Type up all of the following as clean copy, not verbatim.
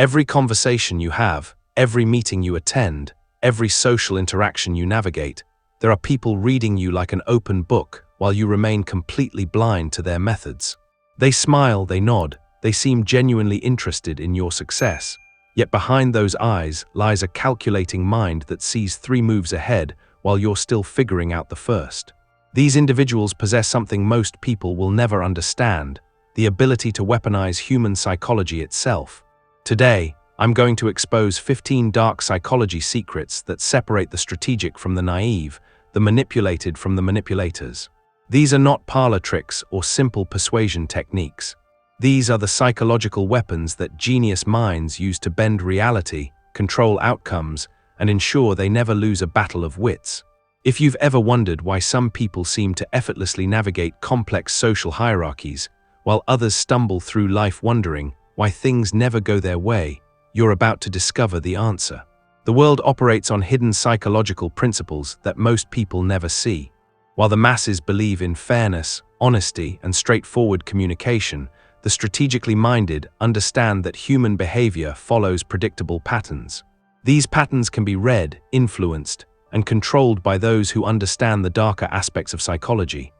Every conversation you have, every meeting you attend, every social interaction you navigate, there are people reading you like an open book while you remain completely blind to their methods. They smile, they nod, they seem genuinely interested in your success. Yet behind those eyes lies a calculating mind that sees 3 moves ahead while you're still figuring out the first. These individuals possess something most people will never understand: the ability to weaponize human psychology itself. Today, I'm going to expose 15 dark psychology secrets that separate the strategic from the naive, the manipulated from the manipulators. These are not parlor tricks or simple persuasion techniques. These are the psychological weapons that genius minds use to bend reality, control outcomes, and ensure they never lose a battle of wits. If you've ever wondered why some people seem to effortlessly navigate complex social hierarchies, while others stumble through life wondering why things never go their way, you're about to discover the answer. The world operates on hidden psychological principles that most people never see. While the masses believe in fairness, honesty, and straightforward communication, the strategically minded understand that human behavior follows predictable patterns. These patterns can be read, influenced, and controlled by those who understand the darker aspects of psychology.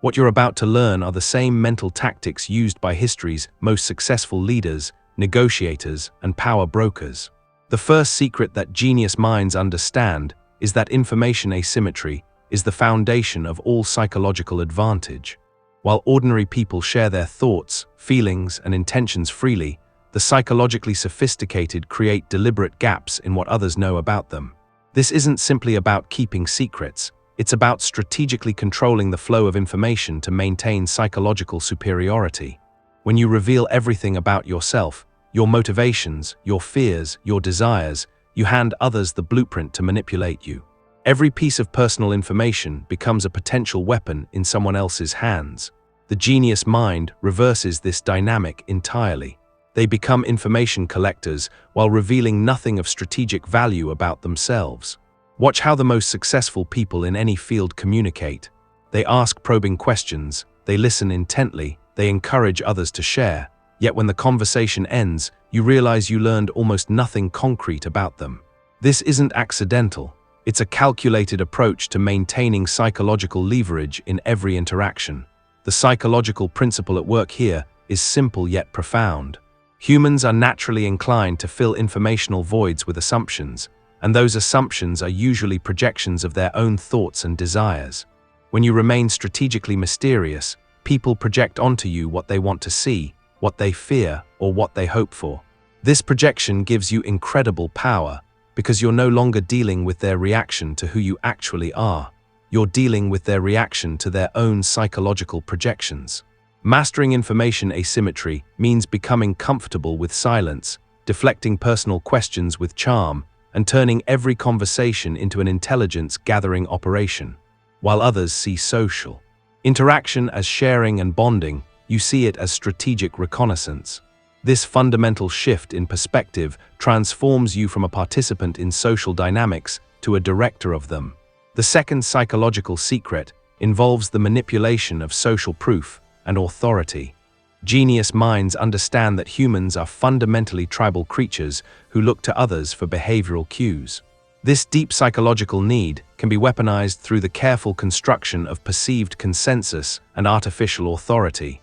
What you're about to learn are the same mental tactics used by history's most successful leaders, negotiators, and power brokers. The first secret that genius minds understand is that information asymmetry is the foundation of all psychological advantage. While ordinary people share their thoughts, feelings, and intentions freely, the psychologically sophisticated create deliberate gaps in what others know about them. This isn't simply about keeping secrets, it's about strategically controlling the flow of information to maintain psychological superiority. When you reveal everything about yourself, your motivations, your fears, your desires, you hand others the blueprint to manipulate you. Every piece of personal information becomes a potential weapon in someone else's hands. The genius mind reverses this dynamic entirely. They become information collectors while revealing nothing of strategic value about themselves. Watch how the most successful people in any field communicate. They ask probing questions, they listen intently, they encourage others to share. Yet when the conversation ends, you realize you learned almost nothing concrete about them. This isn't accidental. It's a calculated approach to maintaining psychological leverage in every interaction. The psychological principle at work here is simple yet profound. Humans are naturally inclined to fill informational voids with assumptions, and those assumptions are usually projections of their own thoughts and desires. When you remain strategically mysterious, people project onto you what they want to see, what they fear, or what they hope for. This projection gives you incredible power, because you're no longer dealing with their reaction to who you actually are. You're dealing with their reaction to their own psychological projections. Mastering information asymmetry means becoming comfortable with silence, deflecting personal questions with charm, and turning every conversation into an intelligence-gathering operation. While others see social interaction as sharing and bonding, you see it as strategic reconnaissance. This fundamental shift in perspective transforms you from a participant in social dynamics to a director of them. The second psychological secret involves the manipulation of social proof and authority. Genius minds understand that humans are fundamentally tribal creatures who look to others for behavioral cues. This deep psychological need can be weaponized through the careful construction of perceived consensus and artificial authority.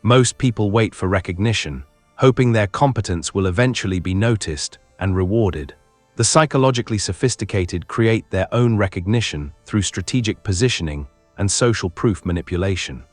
Most people wait for recognition, hoping their competence will eventually be noticed and rewarded. The psychologically sophisticated create their own recognition through strategic positioning and social proof manipulation.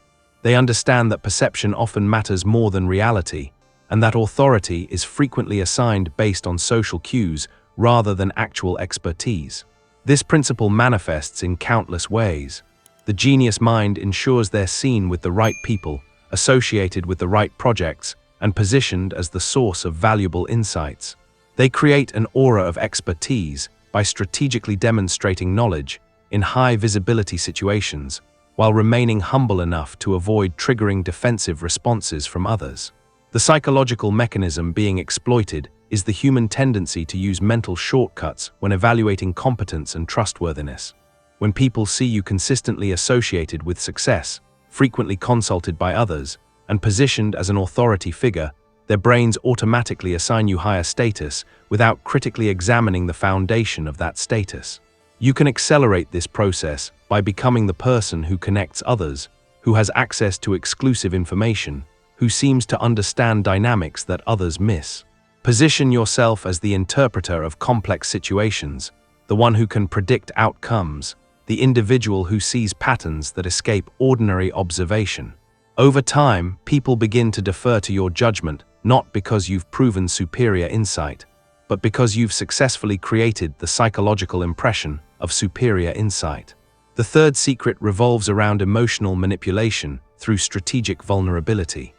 They understand that perception often matters more than reality, and that authority is frequently assigned based on social cues rather than actual expertise. This principle manifests in countless ways. The genius mind ensures they're seen with the right people, associated with the right projects, and positioned as the source of valuable insights. They create an aura of expertise by strategically demonstrating knowledge in high-visibility situations, while remaining humble enough to avoid triggering defensive responses from others. The psychological mechanism being exploited is the human tendency to use mental shortcuts when evaluating competence and trustworthiness. When people see you consistently associated with success, frequently consulted by others, and positioned as an authority figure, Their brains automatically assign you higher status without critically examining the foundation of that status. You can accelerate this process by becoming the person who connects others, who has access to exclusive information, who seems to understand dynamics that others miss. Position yourself as the interpreter of complex situations, the one who can predict outcomes, the individual who sees patterns that escape ordinary observation. Over time, people begin to defer to your judgment, not because you've proven superior insight, but because you've successfully created the psychological impression of superior insight. The third secret revolves around emotional manipulation through strategic vulnerability.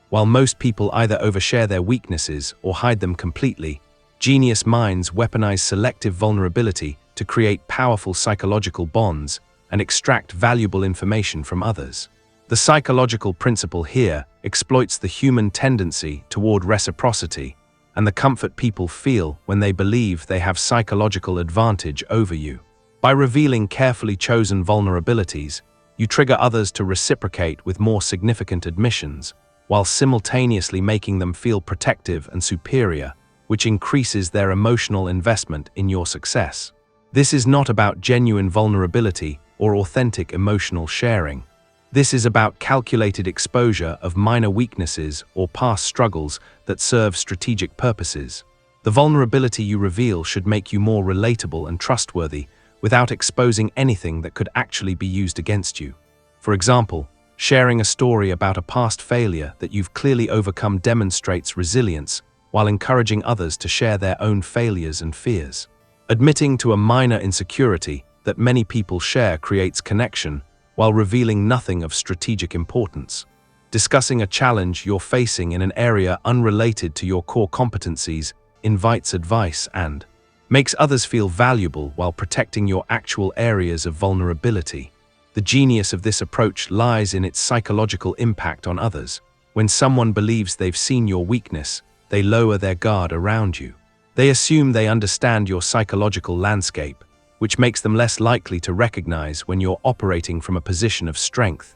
While most people either overshare their weaknesses or hide them completely, genius minds weaponize selective vulnerability to create powerful psychological bonds and extract valuable information from others. The psychological principle here exploits the human tendency toward reciprocity and the comfort people feel when they believe they have psychological advantage over you. By revealing carefully chosen vulnerabilities, you trigger others to reciprocate with more significant admissions, while simultaneously making them feel protective and superior, which increases their emotional investment in your success. This is not about genuine vulnerability or authentic emotional sharing. This is about calculated exposure of minor weaknesses or past struggles that serve strategic purposes. The vulnerability you reveal should make you more relatable and trustworthy without exposing anything that could actually be used against you. For example, sharing a story about a past failure that you've clearly overcome demonstrates resilience, while encouraging others to share their own failures and fears. Admitting to a minor insecurity that many people share creates connection, while revealing nothing of strategic importance. Discussing a challenge you're facing in an area unrelated to your core competencies invites advice and makes others feel valuable while protecting your actual areas of vulnerability. The genius of this approach lies in its psychological impact on others. When someone believes they've seen your weakness, they lower their guard around you. They assume they understand your psychological landscape, which makes them less likely to recognize when you're operating from a position of strength.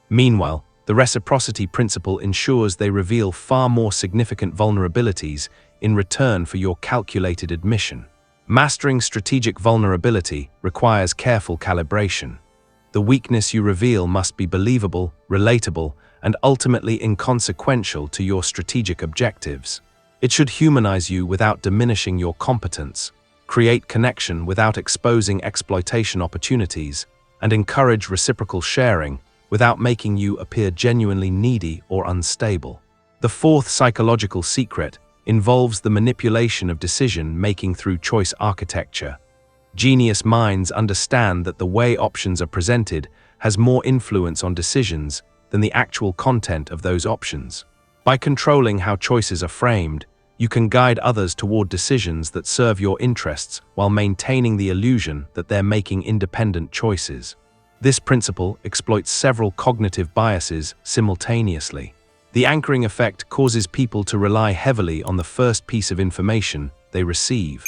Meanwhile, the reciprocity principle ensures they reveal far more significant vulnerabilities in return for your calculated admission. Mastering strategic vulnerability requires careful calibration. The weakness you reveal must be believable, relatable, and ultimately inconsequential to your strategic objectives. It should humanize you without diminishing your competence, create connection without exposing exploitation opportunities, and encourage reciprocal sharing without making you appear genuinely needy or unstable. The fourth psychological secret involves the manipulation of decision-making through choice architecture. Genius minds understand that the way options are presented has more influence on decisions than the actual content of those options. By controlling how choices are framed, you can guide others toward decisions that serve your interests while maintaining the illusion that they're making independent choices. This principle exploits several cognitive biases simultaneously. The anchoring effect causes people to rely heavily on the first piece of information they receive.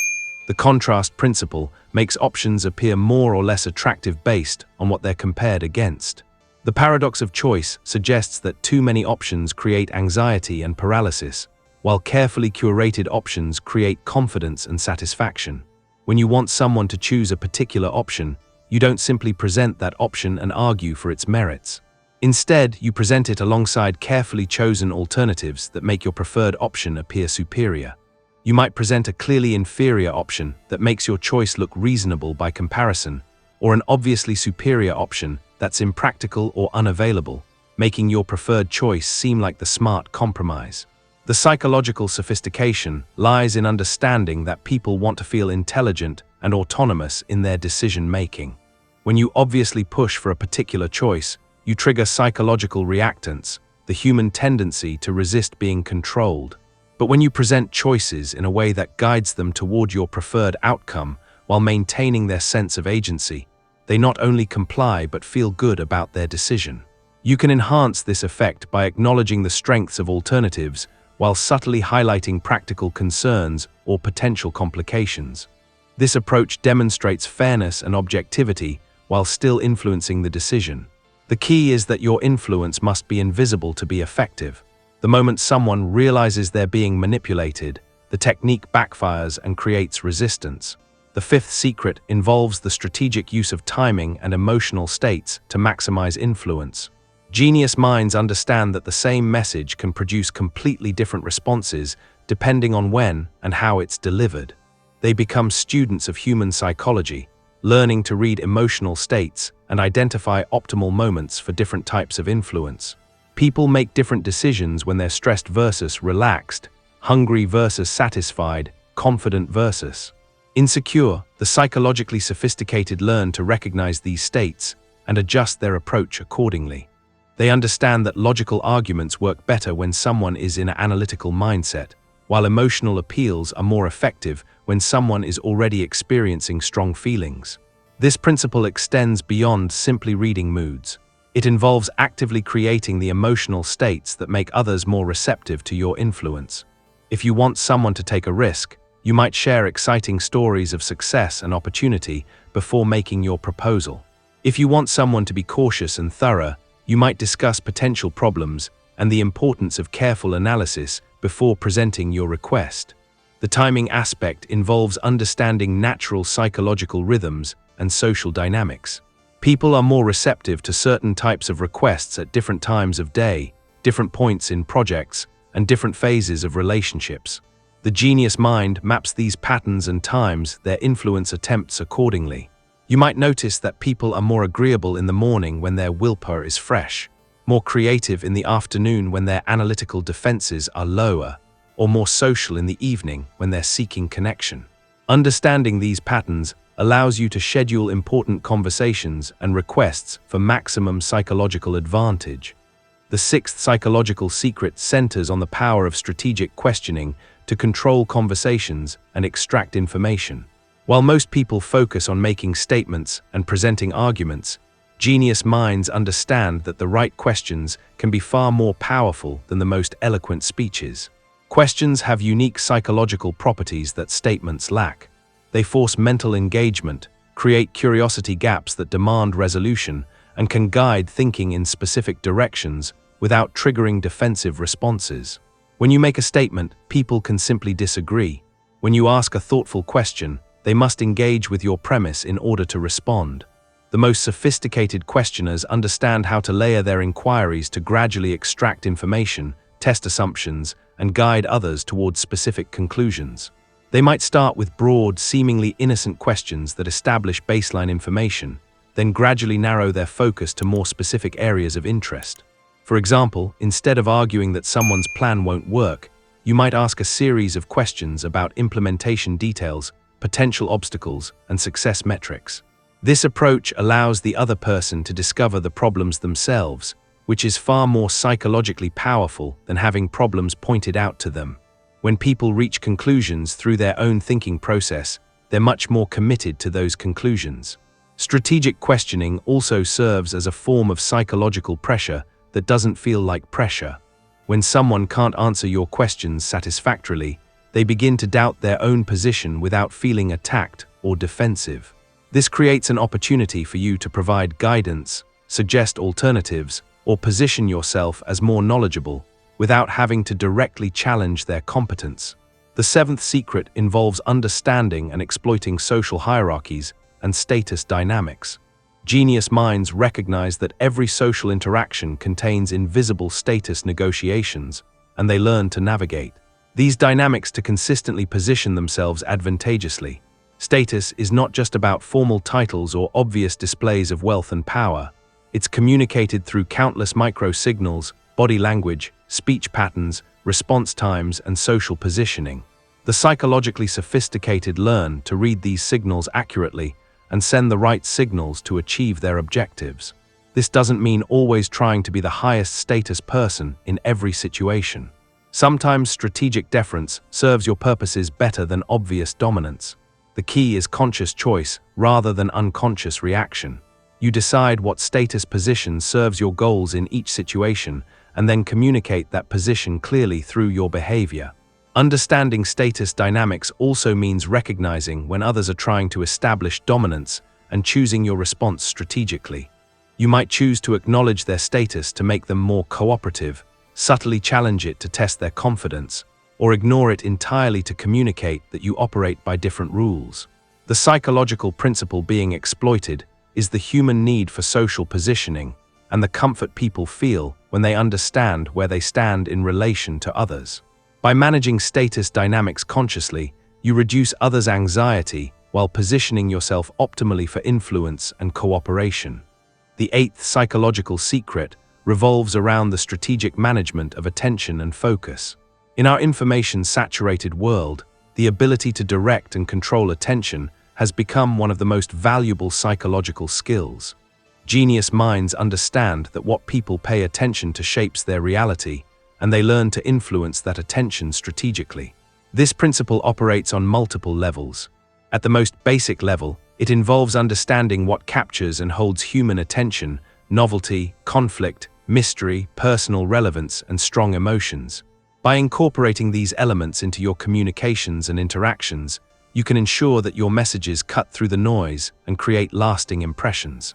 The contrast principle makes options appear more or less attractive based on what they're compared against. The paradox of choice suggests that too many options create anxiety and paralysis, while carefully curated options create confidence and satisfaction. When you want someone to choose a particular option, you don't simply present that option and argue for its merits. Instead, you present it alongside carefully chosen alternatives that make your preferred option appear superior. You might present a clearly inferior option that makes your choice look reasonable by comparison, or an obviously superior option that's impractical or unavailable, making your preferred choice seem like the smart compromise. The psychological sophistication lies in understanding that people want to feel intelligent and autonomous in their decision-making. When you obviously push for a particular choice, you trigger psychological reactance, the human tendency to resist being controlled. But when you present choices in a way that guides them toward your preferred outcome while maintaining their sense of agency, they not only comply but feel good about their decision. You can enhance this effect by acknowledging the strengths of alternatives while subtly highlighting practical concerns or potential complications. This approach demonstrates fairness and objectivity while still influencing the decision. The key is that your influence must be invisible to be effective. The moment someone realizes they're being manipulated, the technique backfires and creates resistance. The fifth secret involves the strategic use of timing and emotional states to maximize influence. Genius minds understand that the same message can produce completely different responses depending on when and how it's delivered. They become students of human psychology, learning to read emotional states and identify optimal moments for different types of influence. People make different decisions when they're stressed versus relaxed, hungry versus satisfied, confident versus insecure. The psychologically sophisticated learn to recognize these states and adjust their approach accordingly. They understand that logical arguments work better when someone is in an analytical mindset, while emotional appeals are more effective when someone is already experiencing strong feelings. This principle extends beyond simply reading moods. It involves actively creating the emotional states that make others more receptive to your influence. If you want someone to take a risk, you might share exciting stories of success and opportunity before making your proposal. If you want someone to be cautious and thorough, you might discuss potential problems and the importance of careful analysis before presenting your request. The timing aspect involves understanding natural psychological rhythms and social dynamics. People are more receptive to certain types of requests at different times of day, different points in projects, and different phases of relationships. The genius mind maps these patterns and times their influence attempts accordingly. You might notice that people are more agreeable in the morning when their willpower is fresh, more creative in the afternoon when their analytical defenses are lower, or more social in the evening when they're seeking connection. Understanding these patterns allows you to schedule important conversations and requests for maximum psychological advantage. The sixth psychological secret centers on the power of strategic questioning to control conversations and extract information. While most people focus on making statements and presenting arguments, genius minds understand that the right questions can be far more powerful than the most eloquent speeches. Questions have unique psychological properties that statements lack. They force mental engagement, create curiosity gaps that demand resolution, and can guide thinking in specific directions without triggering defensive responses. When you make a statement, people can simply disagree. When you ask a thoughtful question, they must engage with your premise in order to respond. The most sophisticated questioners understand how to layer their inquiries to gradually extract information, test assumptions, and guide others towards specific conclusions. They might start with broad, seemingly innocent questions that establish baseline information, then gradually narrow their focus to more specific areas of interest. For example, instead of arguing that someone's plan won't work, you might ask a series of questions about implementation details, potential obstacles, and success metrics. This approach allows the other person to discover the problems themselves, which is far more psychologically powerful than having problems pointed out to them. When people reach conclusions through their own thinking process, they're much more committed to those conclusions. Strategic questioning also serves as a form of psychological pressure that doesn't feel like pressure. When someone can't answer your questions satisfactorily, they begin to doubt their own position without feeling attacked or defensive. This creates an opportunity for you to provide guidance, suggest alternatives, or position yourself as more knowledgeable without having to directly challenge their competence. The seventh secret involves understanding and exploiting social hierarchies and status dynamics. Genius minds recognize that every social interaction contains invisible status negotiations, and they learn to navigate these dynamics to consistently position themselves advantageously. Status is not just about formal titles or obvious displays of wealth and power. It's communicated through countless micro-signals, body language, speech patterns, response times, and social positioning. The psychologically sophisticated learn to read these signals accurately and send the right signals to achieve their objectives. This doesn't mean always trying to be the highest status person in every situation. Sometimes strategic deference serves your purposes better than obvious dominance. The key is conscious choice rather than unconscious reaction. You decide what status position serves your goals in each situation and then communicate that position clearly through your behavior. Understanding status dynamics also means recognizing when others are trying to establish dominance and choosing your response strategically. You might choose to acknowledge their status to make them more cooperative, subtly challenge it to test their confidence, or ignore it entirely to communicate that you operate by different rules. The psychological principle being exploited is the human need for social positioning and the comfort people feel when they understand where they stand in relation to others. By managing status dynamics consciously, you reduce others' anxiety while positioning yourself optimally for influence and cooperation. The eighth psychological secret revolves around the strategic management of attention and focus. In our information-saturated world, the ability to direct and control attention has become one of the most valuable psychological skills. Genius minds understand that what people pay attention to shapes their reality, and they learn to influence that attention strategically. This principle operates on multiple levels. At the most basic level, it involves understanding what captures and holds human attention: novelty, conflict, mystery, personal relevance, and strong emotions. By incorporating these elements into your communications and interactions, you can ensure that your messages cut through the noise and create lasting impressions.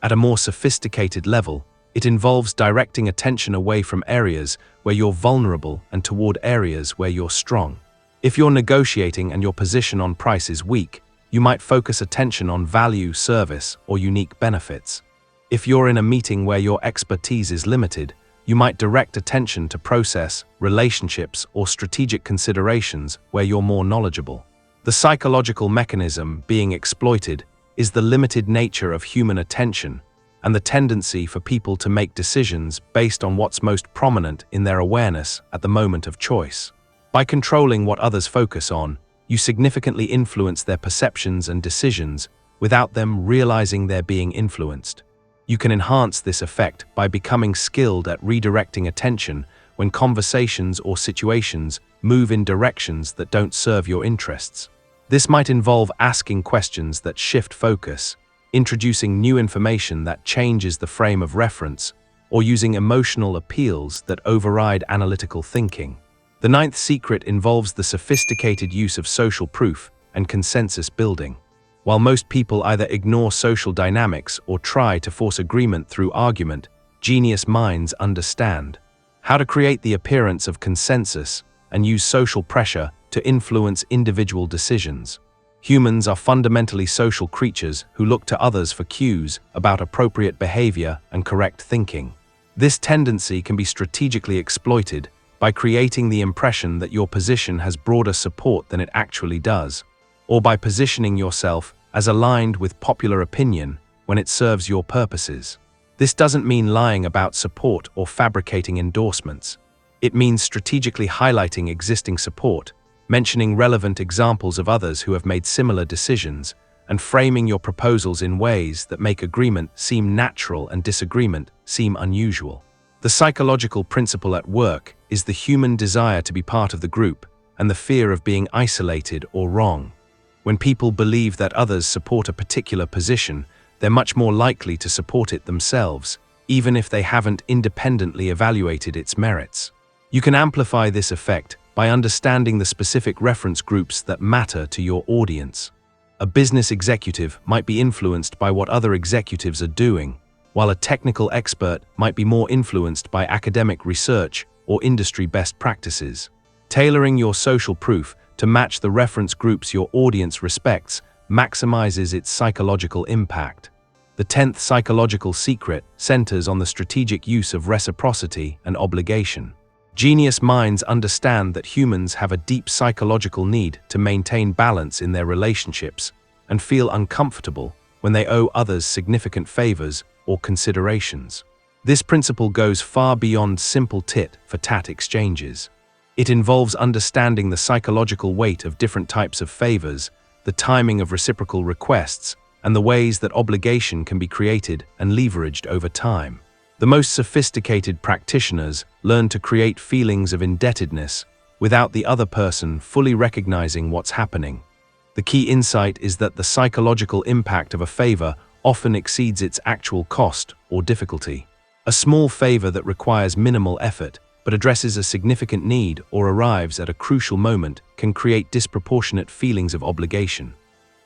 At a more sophisticated level, it involves directing attention away from areas where you're vulnerable and toward areas where you're strong. If you're negotiating and your position on price is weak, you might focus attention on value, service, or unique benefits. If you're in a meeting where your expertise is limited, you might direct attention to process, relationships, or strategic considerations where you're more knowledgeable. The psychological mechanism being exploited is the limited nature of human attention and the tendency for people to make decisions based on what's most prominent in their awareness at the moment of choice. By controlling what others focus on, you significantly influence their perceptions and decisions without them realizing they're being influenced. You can enhance this effect by becoming skilled at redirecting attention when conversations or situations move in directions that don't serve your interests. This might involve asking questions that shift focus, introducing new information that changes the frame of reference, or using emotional appeals that override analytical thinking. The ninth secret involves the sophisticated use of social proof and consensus building. While most people either ignore social dynamics or try to force agreement through argument, genius minds understand how to create the appearance of consensus and use social pressure to influence individual decisions. Humans are fundamentally social creatures who look to others for cues about appropriate behavior and correct thinking. This tendency can be strategically exploited by creating the impression that your position has broader support than it actually does, or by positioning yourself as aligned with popular opinion when it serves your purposes. This doesn't mean lying about support or fabricating endorsements. It means strategically highlighting existing support, mentioning relevant examples of others who have made similar decisions, and framing your proposals in ways that make agreement seem natural and disagreement seem unusual. The psychological principle at work is the human desire to be part of the group and the fear of being isolated or wrong. When people believe that others support a particular position, they're much more likely to support it themselves, even if they haven't independently evaluated its merits. You can amplify this effect by understanding the specific reference groups that matter to your audience. A business executive might be influenced by what other executives are doing, while a technical expert might be more influenced by academic research or industry best practices. Tailoring your social proof to match the reference groups your audience respects maximizes its psychological impact. The 10th psychological secret centers on the strategic use of reciprocity and obligation. Genius minds understand that humans have a deep psychological need to maintain balance in their relationships and feel uncomfortable when they owe others significant favors or considerations. This principle goes far beyond simple tit-for-tat exchanges. It involves understanding the psychological weight of different types of favors, the timing of reciprocal requests, and the ways that obligation can be created and leveraged over time. The most sophisticated practitioners learn to create feelings of indebtedness without the other person fully recognizing what's happening. The key insight is that the psychological impact of a favor often exceeds its actual cost or difficulty. A small favor that requires minimal effort but addresses a significant need or arrives at a crucial moment can create disproportionate feelings of obligation.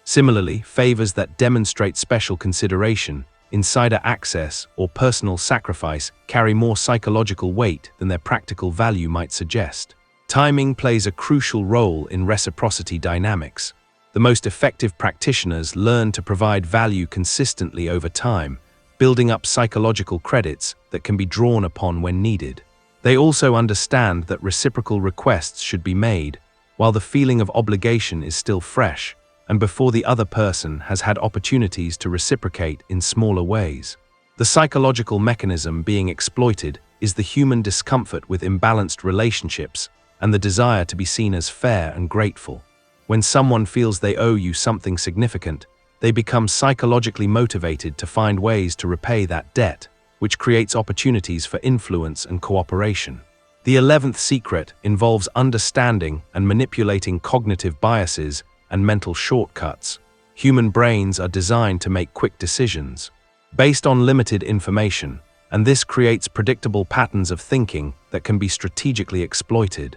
Similarly, favors that demonstrate special consideration insider access, or personal sacrifice carry more psychological weight than their practical value might suggest. Timing plays a crucial role in reciprocity dynamics. The most effective practitioners learn to provide value consistently over time, building up psychological credits that can be drawn upon when needed. They also understand that reciprocal requests should be made while the feeling of obligation is still fresh, and before the other person has had opportunities to reciprocate in smaller ways. The psychological mechanism being exploited is the human discomfort with imbalanced relationships and the desire to be seen as fair and grateful. When someone feels they owe you something significant, they become psychologically motivated to find ways to repay that debt, which creates opportunities for influence and cooperation. The 11th secret involves understanding and manipulating cognitive biases and mental shortcuts. Human brains are designed to make quick decisions based on limited information, and this creates predictable patterns of thinking that can be strategically exploited.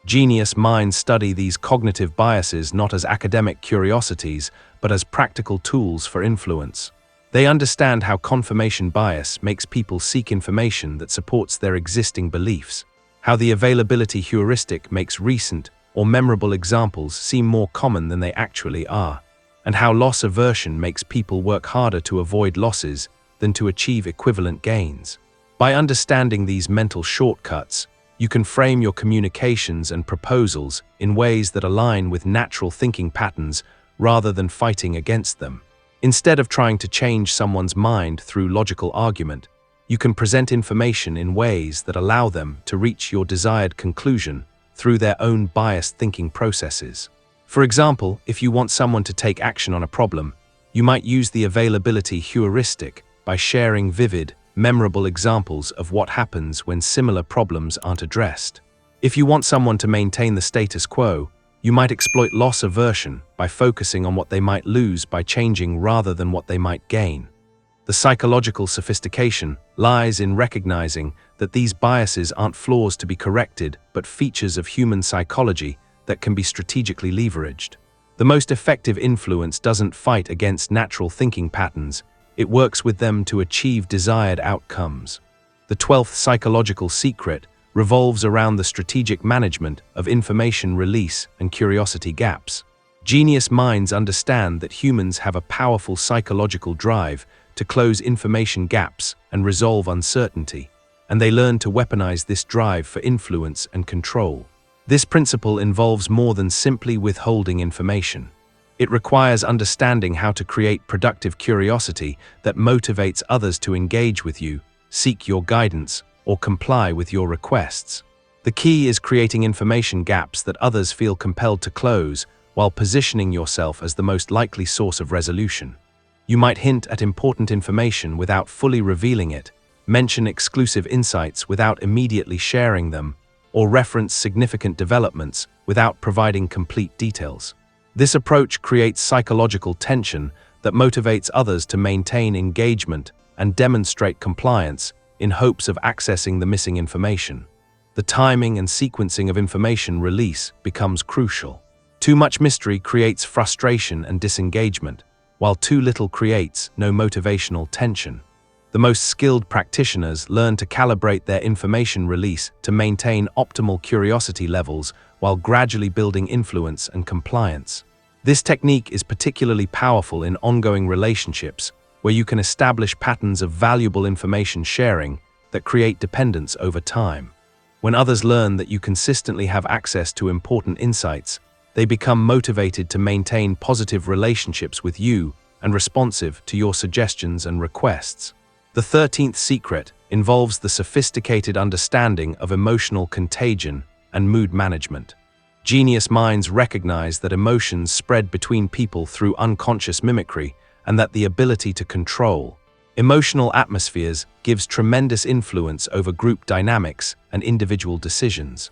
Genius minds study these cognitive biases not as academic curiosities, but as practical tools for influence. They understand how confirmation bias makes people seek information that supports their existing beliefs, how the availability heuristic makes recent or memorable examples seem more common than they actually are, and how loss aversion makes people work harder to avoid losses than to achieve equivalent gains. By understanding these mental shortcuts, you can frame your communications and proposals in ways that align with natural thinking patterns rather than fighting against them. Instead of trying to change someone's mind through logical argument, you can present information in ways that allow them to reach your desired conclusion through their own biased thinking processes. For example, if you want someone to take action on a problem, you might use the availability heuristic by sharing vivid, memorable examples of what happens when similar problems aren't addressed. If you want someone to maintain the status quo, you might exploit loss aversion by focusing on what they might lose by changing rather than what they might gain. The psychological sophistication lies in recognizing that these biases aren't flaws to be corrected, but features of human psychology that can be strategically leveraged. The most effective influence doesn't fight against natural thinking patterns, it works with them to achieve desired outcomes. The 12th psychological secret revolves around the strategic management of information release and curiosity gaps. Genius minds understand that humans have a powerful psychological drive to close information gaps and resolve uncertainty, and they learn to weaponize this drive for influence and control. This principle involves more than simply withholding information. It requires understanding how to create productive curiosity that motivates others to engage with you, seek your guidance, or comply with your requests. The key is creating information gaps that others feel compelled to close while positioning yourself as the most likely source of resolution. You might hint at important information without fully revealing it, mention exclusive insights without immediately sharing them, or reference significant developments without providing complete details. This approach creates psychological tension that motivates others to maintain engagement and demonstrate compliance in hopes of accessing the missing information. The timing and sequencing of information release becomes crucial. Too much mystery creates frustration and disengagement, while too little creates no motivational tension. The most skilled practitioners learn to calibrate their information release to maintain optimal curiosity levels while gradually building influence and compliance. This technique is particularly powerful in ongoing relationships, where you can establish patterns of valuable information sharing that create dependence over time. When others learn that you consistently have access to important insights, they become motivated to maintain positive relationships with you and responsive to your suggestions and requests. The 13th secret involves the sophisticated understanding of emotional contagion and mood management. Genius minds recognize that emotions spread between people through unconscious mimicry and that the ability to control emotional atmospheres gives tremendous influence over group dynamics and individual decisions.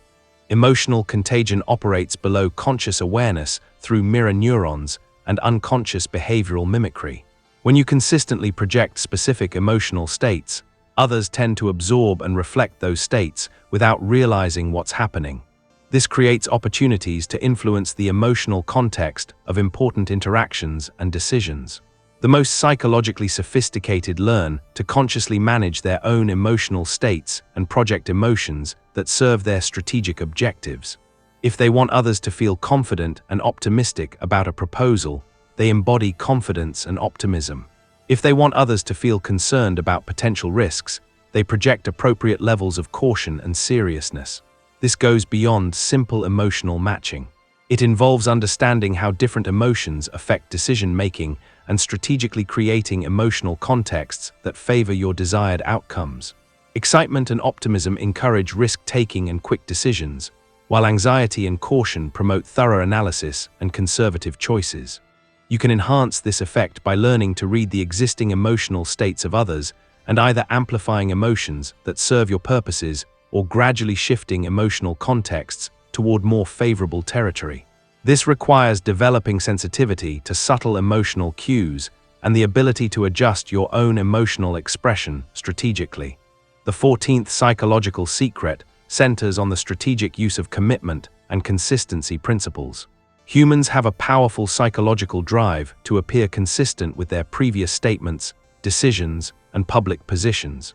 Emotional contagion operates below conscious awareness through mirror neurons and unconscious behavioral mimicry. When you consistently project specific emotional states, others tend to absorb and reflect those states without realizing what's happening. This creates opportunities to influence the emotional context of important interactions and decisions. The most psychologically sophisticated learn to consciously manage their own emotional states and project emotions that serve their strategic objectives. If they want others to feel confident and optimistic about a proposal, they embody confidence and optimism. If they want others to feel concerned about potential risks, they project appropriate levels of caution and seriousness. This goes beyond simple emotional matching. It involves understanding how different emotions affect decision-making and strategically creating emotional contexts that favor your desired outcomes. Excitement and optimism encourage risk-taking and quick decisions, while anxiety and caution promote thorough analysis and conservative choices. You can enhance this effect by learning to read the existing emotional states of others and either amplifying emotions that serve your purposes or gradually shifting emotional contexts toward more favorable territory. This requires developing sensitivity to subtle emotional cues and the ability to adjust your own emotional expression strategically. The 14th psychological secret centers on the strategic use of commitment and consistency principles. Humans have a powerful psychological drive to appear consistent with their previous statements, decisions, and public positions.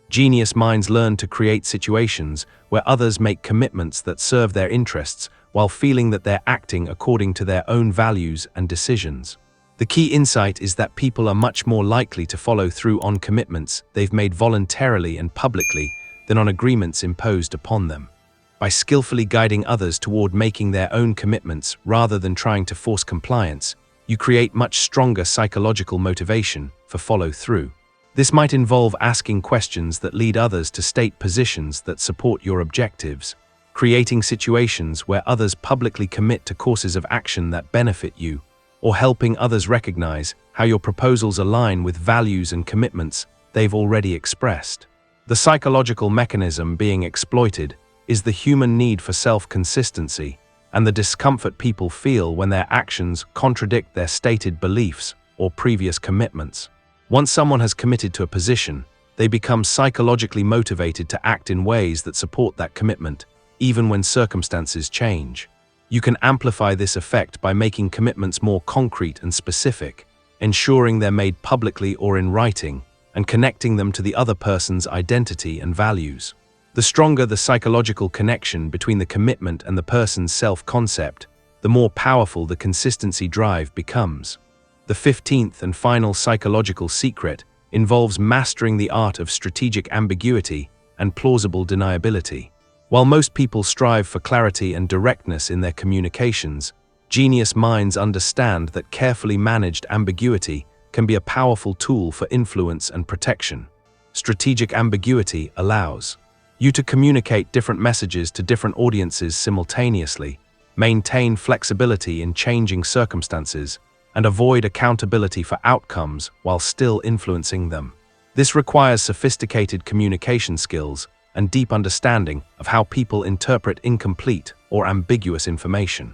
Genius minds learn to create situations where others make commitments that serve their interests while feeling that they're acting according to their own values and decisions. The key insight is that people are much more likely to follow through on commitments they've made voluntarily and publicly than on agreements imposed upon them. By skillfully guiding others toward making their own commitments rather than trying to force compliance, you create much stronger psychological motivation for follow-through. This might involve asking questions that lead others to state positions that support your objectives, creating situations where others publicly commit to courses of action that benefit you, or helping others recognize how your proposals align with values and commitments they've already expressed. The psychological mechanism being exploited is the human need for self-consistency and the discomfort people feel when their actions contradict their stated beliefs or previous commitments. Once someone has committed to a position, they become psychologically motivated to act in ways that support that commitment, even when circumstances change. You can amplify this effect by making commitments more concrete and specific, ensuring they're made publicly or in writing, and connecting them to the other person's identity and values. The stronger the psychological connection between the commitment and the person's self-concept, the more powerful the consistency drive becomes. The 15th and final psychological secret involves mastering the art of strategic ambiguity and plausible deniability. While most people strive for clarity and directness in their communications, genius minds understand that carefully managed ambiguity can be a powerful tool for influence and protection. Strategic ambiguity allows you to communicate different messages to different audiences simultaneously, maintain flexibility in changing circumstances, and avoid accountability for outcomes while still influencing them. This requires sophisticated communication skills and deep understanding of how people interpret incomplete or ambiguous information.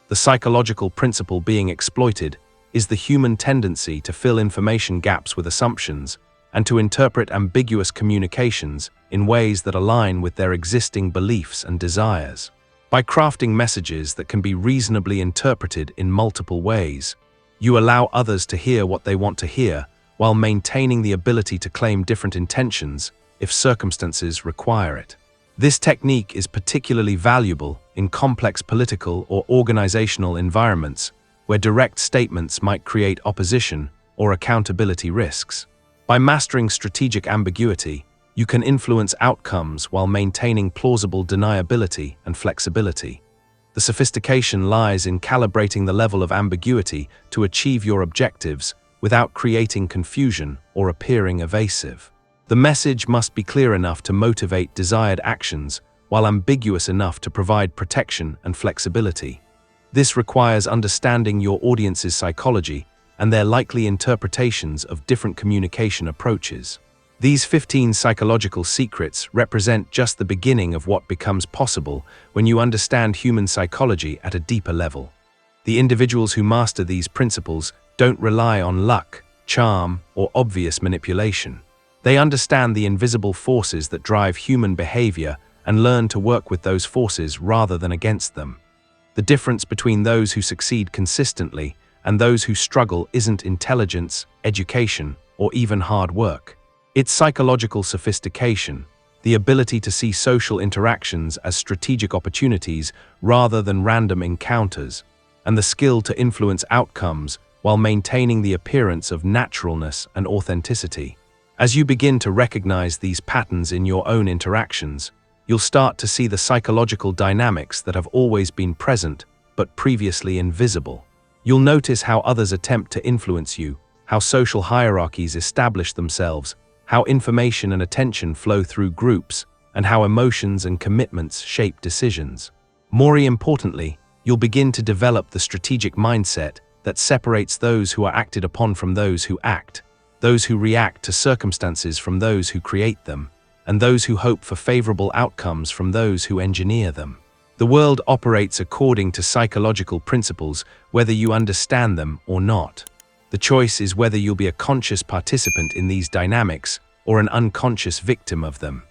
The psychological principle being exploited is the human tendency to fill information gaps with assumptions and to interpret ambiguous communications in ways that align with their existing beliefs and desires. By crafting messages that can be reasonably interpreted in multiple ways, you allow others to hear what they want to hear while maintaining the ability to claim different intentions if circumstances require it. This technique is particularly valuable in complex political or organizational environments where direct statements might create opposition or accountability risks. By mastering strategic ambiguity, you can influence outcomes while maintaining plausible deniability and flexibility. The sophistication lies in calibrating the level of ambiguity to achieve your objectives without creating confusion or appearing evasive. The message must be clear enough to motivate desired actions while ambiguous enough to provide protection and flexibility. This requires understanding your audience's psychology and their likely interpretations of different communication approaches. These 15 psychological secrets represent just the beginning of what becomes possible when you understand human psychology at a deeper level. The individuals who master these principles don't rely on luck, charm, or obvious manipulation. They understand the invisible forces that drive human behavior and learn to work with those forces rather than against them. The difference between those who succeed consistently and those who struggle isn't intelligence, education, or even hard work. It's psychological sophistication, the ability to see social interactions as strategic opportunities rather than random encounters, and the skill to influence outcomes while maintaining the appearance of naturalness and authenticity. As you begin to recognize these patterns in your own interactions, you'll start to see the psychological dynamics that have always been present but previously invisible. You'll notice how others attempt to influence you, how social hierarchies establish themselves, how information and attention flow through groups, and how emotions and commitments shape decisions. More importantly, you'll begin to develop the strategic mindset that separates those who are acted upon from those who act, those who react to circumstances from those who create them, and those who hope for favorable outcomes from those who engineer them. The world operates according to psychological principles, whether you understand them or not. The choice is whether you'll be a conscious participant in these dynamics or an unconscious victim of them.